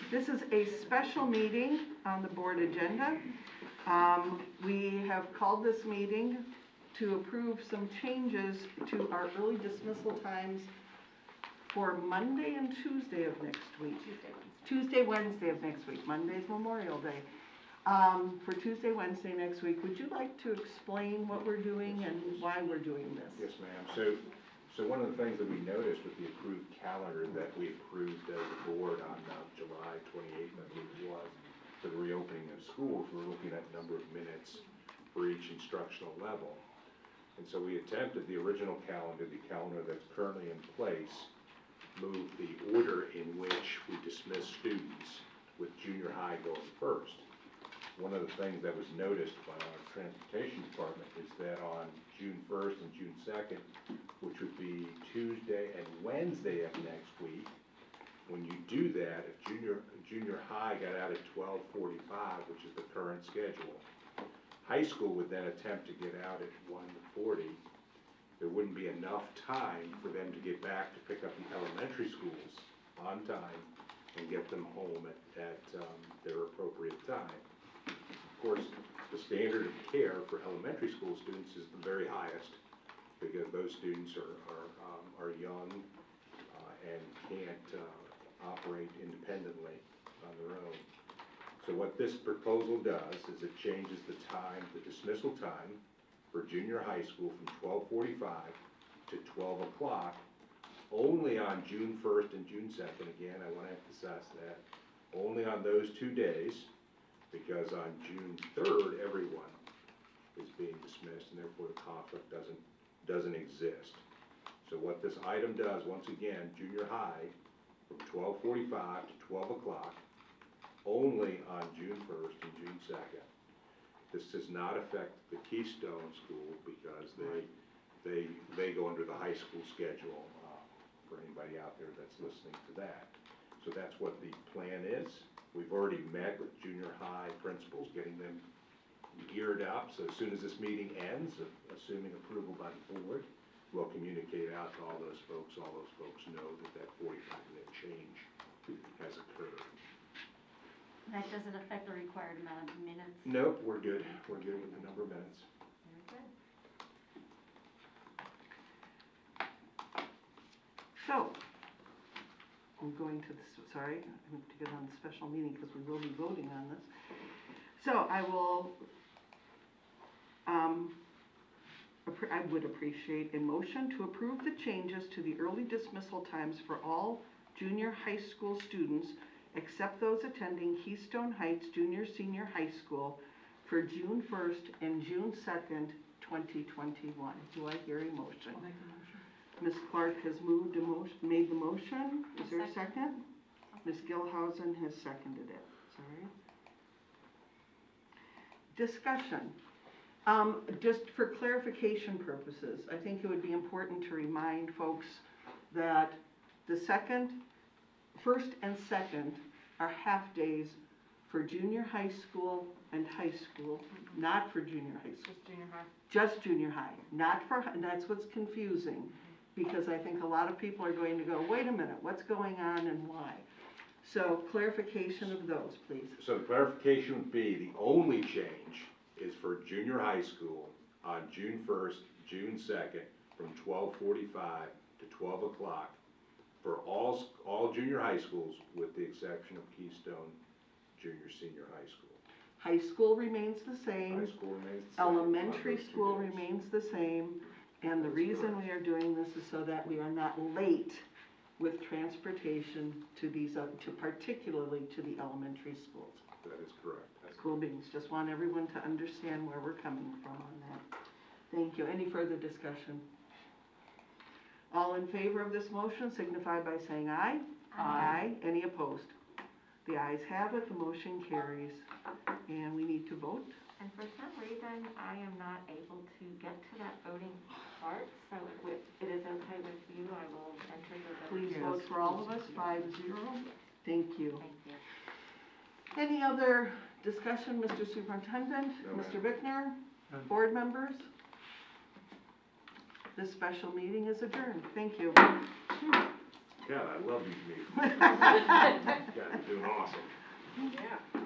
This is a special meeting on the board agenda. We have called this meeting to approve some changes to our early dismissal times for Monday and Tuesday of next week. Tuesday, Wednesday of next week. Monday's Memorial Day. For Tuesday, Wednesday next week, would you like to explain what we're doing and why we're doing this? Yes, ma'am. So one of the things that we noticed with the approved calendar that we approved as a board on July 28th, I believe it was, for the reopening of schools, we're looking at number of minutes for each instructional level. And so we attempted the original calendar, the calendar that's currently in place, move the order in which we dismiss students, with junior high going first. One of the things that was noticed by our transportation department is that on June 1st and June 2nd, which would be Tuesday and Wednesday of next week, when you do that, if junior high got out at 12:45, which is the current schedule, high school would then attempt to get out at 1:40. There wouldn't be enough time for them to get back to pick up the elementary schools on time and get them home at their appropriate time. Of course, the standard of care for elementary school students is the very highest, because those students are young and can't operate independently on their own. So what this proposal does is it changes the time, the dismissal time for junior high school from 12:45 to 12 o'clock, only on June 1st and June 2nd. Again, I want to emphasize that, only on those 2 days, because on June 3rd, everyone is being dismissed, and therefore the conflict doesn't exist. So what this item does, once again, junior high from 12:45 to 12 o'clock, only on June 1st and June 2nd. This does not affect the Keystone School, because they go under the high school schedule, for anybody out there that's listening to that. So that's what the plan is. We've already met with junior high principals, getting them geared up. So as soon as this meeting ends, assuming approval by the board, we'll communicate out to all those folks. All those folks know that 45-minute change has occurred. That doesn't affect the required amount of minutes? Nope, we're good. We're good with the number of minutes. Very good. So, I'm going to this, sorry, I have to get on the special meeting because we will be voting on this. So I will, I would appreciate a motion to approve the changes to the early dismissal times for all junior high school students except those attending Keystone Heights Junior Senior High School for June 1st and June 2nd, 2021. Do I hear a motion? I'll make the motion. Ms. Clark has made the motion. Is there a second? Ms. Gilhausen has seconded it. Sorry. Discussion. Just for clarification purposes, I think it would be important to remind folks that the first and second are half days for junior high school and high school, not for junior high school. Just junior high. Just junior high, not for, and that's what's confusing, because I think a lot of people are going to go, wait a minute, what's going on and why? So clarification of those, please. So the clarification would be the only change is for junior high school on June 1st, June 2nd, from 12:45 to 12 o'clock for all junior high schools, with the exception of Keystone Junior Senior High School. High school remains the same. High school remains the same. Elementary school remains the same. And the reason we are doing this is so that we are not late with transportation to these, particularly to the elementary schools. That is correct. School beings. Just want everyone to understand where we're coming from on that. Thank you. Any further discussion? All in favor of this motion signify by saying aye. Aye. Any opposed? The ayes have it. The motion carries. And we need to vote. And for some reason, I am not able to get to that voting part, so if it is okay with you, I will enter the vote. Please vote for all of us, 5-0. Thank you. Thank you. Any other discussion, Mr. Superintendent? No, Mr. Bickner? Board members? This special meeting is adjourned. Thank you. God, I love these meetings. You guys are doing awesome. awesome. Yeah.